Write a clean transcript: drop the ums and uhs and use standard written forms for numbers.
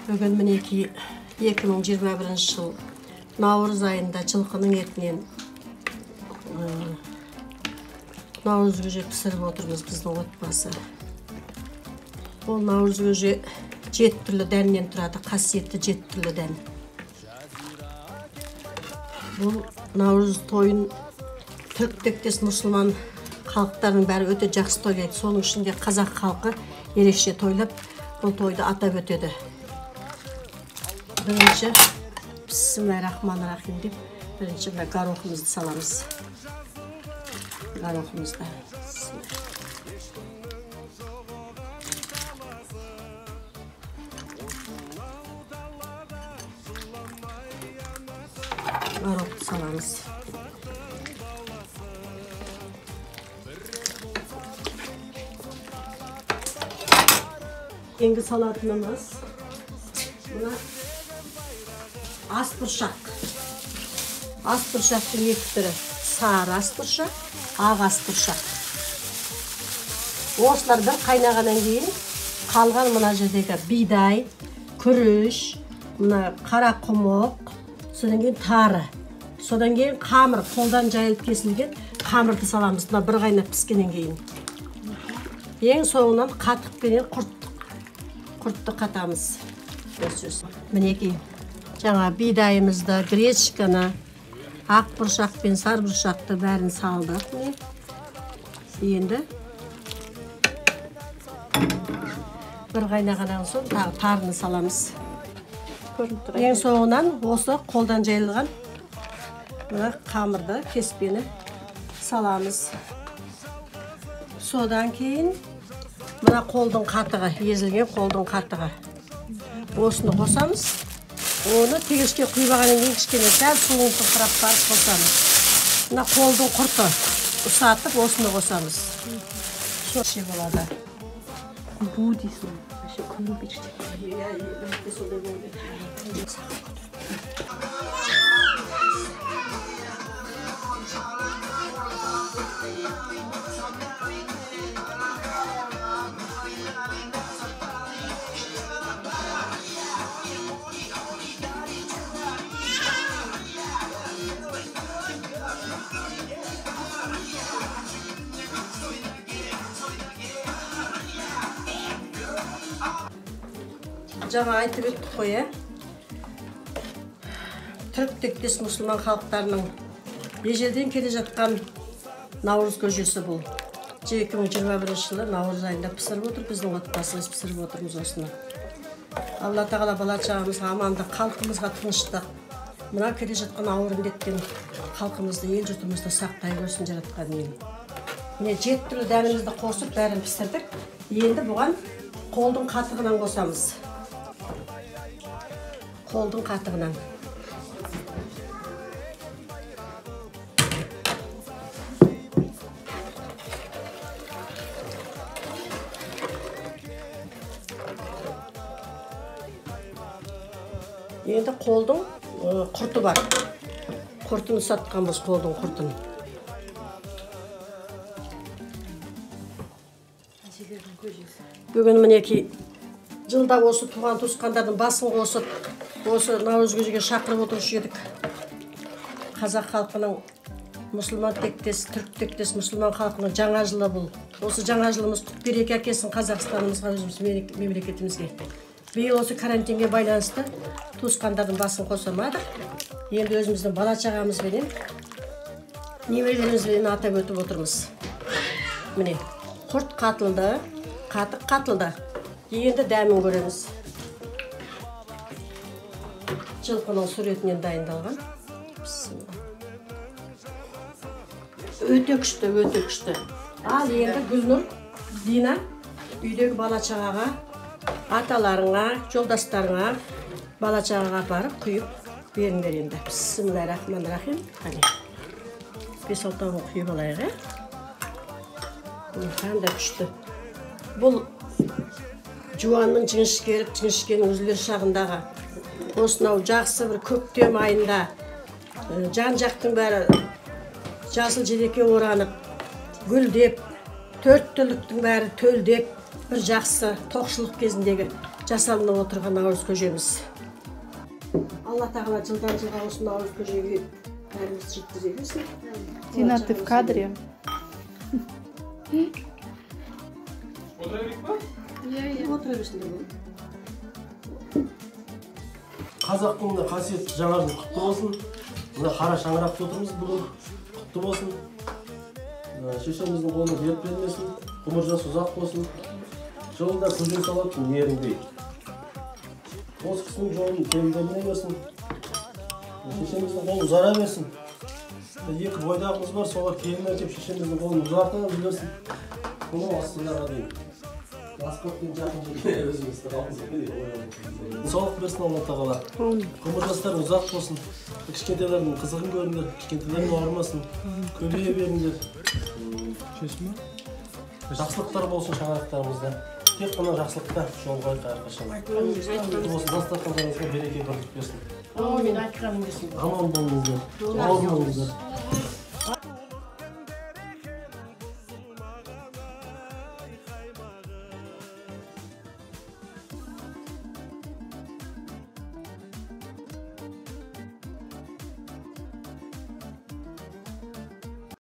Бүгін мінеки 2021 жыл наурыз айында жылқының етінен наурыз көже пісіріп отырмыз біздің отбасы. Ол наурыз көже 7 түрлі дәннен тұрады, қасиетті 7 түрлі дән. Бұл наурыз тойын түріктектес мұсылман халықтарының бәрі өте жақсы тойлайды. Соның ішінде қазақ халқы ерекше тойлап, бұл тойды атап өтеді. Бірінші бисмиллахир-рахманир-рахим деп бірінші горохымызды саламыз. Горохымызды. Горохты саламыз. Енді салатынымыз мына аспұршақ. Аспұршақтың екі түрі: сары аспұршақ, ақ аспұршақ. Осылар бір қайнағаннан кейін қалған мына жердегі бидай, күріш, мына қара құмық, содан кейін тары, содан кейін қамыр, қолдан жайылып кесілген қамырды саламыз. Мына бір қайнап піскеннен кейін. Ең соңынан қатықпенен құртты қатамыз. Мінеки жаңа бидайымызды, гречканы, ақ бұршақ пен сары бұршақты бәрін салдық. Енді бір қайнағаннан соң тарыны саламыз. Ең соңынан осы қолдан жайылған қамырды, кеспені саламыз. Содан кейін мына қолдың қатығы, езілген қолдың қатығы. Осыны қосамыз. Оны тегешке құйбағаннан кейін кішкене сәл суын тоқтырап барып қосамыз. Мына қолдың құрты ұсатып осыны қосамыз. Сошы болады. Бу дейсің, әше күнін бечте. Жаңа айтып өттік қой, түріктектес мұсылман халықтарының ежелден келе жатқан наурыз көжесі бұл. 2021 жылы наурыз айында пісіріп отыр, біздің отбасымыз пісіріп отырмыз осыны. Алла тағала бала-шағамызға амандық, халқымызға тыныштық, мына келе жатқан ауыр індеттен халқымызды, ел жұртымызды сақтай көрсін жаратқан ел. Міне 7 түрлі дәнімізді қосып бәрін пісірдік. Енді бұған қолдың қатығынан қосамыз. Қолдың қатығынан. Енді қолдың құрты бар. Құртын сатқанбыз, қолдың құртын. Бүгін мінеки жылда осы туған туысқандардың басын қосып, осы наурыз көжеге шақырып отырушы едік. Қазақ халқының, мұсылман тектес, түрік тектес мұсылман халқының жаңа жылы бұл. Осы жаңа жылымыз құт береке әкелсін Қазақстанымызға, өзіміз мемлекетімізге. Биыл осы карантинге байланысты туысқандардың басын қосамадық. Енді өзіміздің бала-шағамызбенен, немерелерімізбенен атап өтіп отырмыз. Міне, құрт қатылды, қатық қатылды. Енді дәмін көреміз. Жылқының суретінен дайындалған. Өте күшті, өте күшті. Ал енді Гүлнұр, Дина, үйдегі бала-шағаға, аталарыңа, жолдастарыңа, бала-шағаға апарып, құйып беріңдер енді. Бисмиллахир-рахманир-рахим. Қане. 5-6 құйып алайық. Қандай күшті. Бұл жуанның жіңішкенің үзілер шағындағы осынау жақсы бір көктем айында жан-жақтың бәрі жасыл желекке оранып, гүлдеп, төрт түліктің бәрі төлдеп, бір жақсы тоқшылық кезіндегі жасалынып отырған наурыз көжеміз. Алла тағала жылдан жылға осы наурыз көжеге бәріміз жеткізе берсін. Тина, ты в кадре? Отыра берсін. Қазақтың қасиетті жаңа жыл құтты болсын. Мына қара шаңырақта отырмыз бүгін. Құтты болсын. Шешеміздің қолына беріп бермесін. Ғұмыр жасы ұзақ болсын. Жолында көжен салатын ерінбей. Осы кісінің жолын тереңдеріне берсін. Шешеміздің қолын ұзара берсін. Екі бойдағымыз бар, солар келін әкеп шешеміздің қолын ұзарта берсін. Бұны астынарға дейін. Ласкоттың жақын жерге өзімізді қалымыз келеді. Денсаулық берсін Алла тағала. Ғұмыр жастары ұзақ болсын. Кішкентайлардың қызығын көріңдер, кішкентайлардың ауырмасын. Көбейе беріңдер. Жақсылықтар болсын шаңырақтарымызда. Тек қана жақсылықта жол қойып әрқашан. Құтты болсын, дастархандарыңызға береке бірлік берсін. Амин, айтқаным келсін. Аман болыңыздар, ауырмаңыздар.